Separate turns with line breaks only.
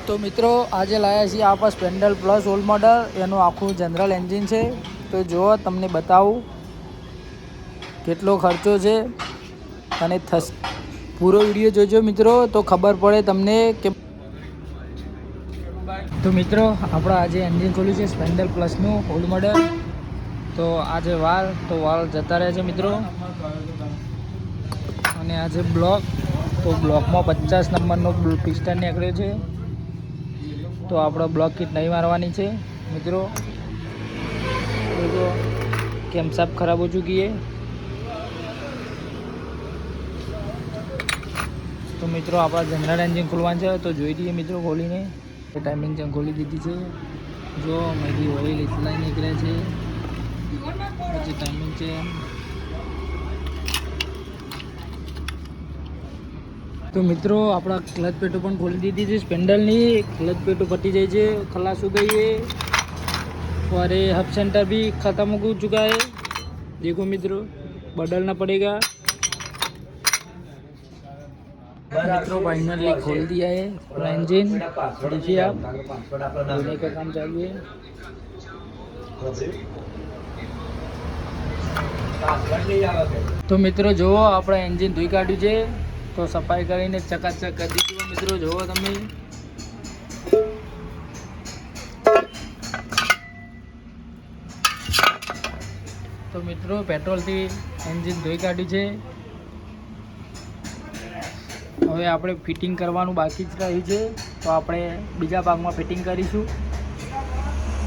તો મિત્રો આજે લાવ્યા છીએ આપણા સ્પેન્ડલ પ્લસ ઓલ મોડલ, એનું આખું જનરલ એન્જિન છે. તો જુઓ, તમને બતાવું કેટલો ખર્ચો છે અને પૂરો વિડીયો જોજો મિત્રો, તો ખબર પડે તમને કે. તો મિત્રો આપણા આજે એન્જિન ખોલ્યું છે સ્પેન્ડલ પ્લસનું ઓલ મોડલ. તો આજે વાલ જતા રહે છે મિત્રો. અને આજે બ્લોક, તો બ્લોકમાં 50 નંબરનો પિસ્ટન નીકળ્યો છે. તો આપણે બ્લોક કિટ નહીં મારવાની છે મિત્રો. देखो कैम साहब खराब हो चुकी है. તો મિત્રો આપણા જનરલ એન્જિન ખોલવાનું છે, તો જોઈ લઈએ મિત્રો ખોલીને. ટાઈમિંગ છે ખોલી દીધી છે. જો મેથી ઓઇલ એટલા નીકળે છે, પછી ટાઈમિંગ છે. તો મિત્રો આપણા ક્લચ પેટો પણ ખોલી દીધી છે સ્પેન્ડલની. क्लच पेटो फटी जाए છે, खलास हो गई है. और ये हब सेंटर भी ख़त्म हो चुका है. देखो मित्रों, बदलना पड़ेगा. मित्रों फाइनली खोल दिया है पूरा इंजन. देखिए आप, धोने का काम चालू है. तो मित्रों जो अपना एंजिन धोई काढ़्યું છે, तो सफाई કરીને ચકાચક કરી દીધું. મિત્રો જોવો તમે. તો મિત્રો પેટ્રોલથી એન્જિન ધોઈ કાઢ્યું છે. હવે આપણે ફિટિંગ કરવાનું બાકી જ રહ્યું છે, તો આપણે બીજા ભાગમાં ફિટિંગ કરીશું.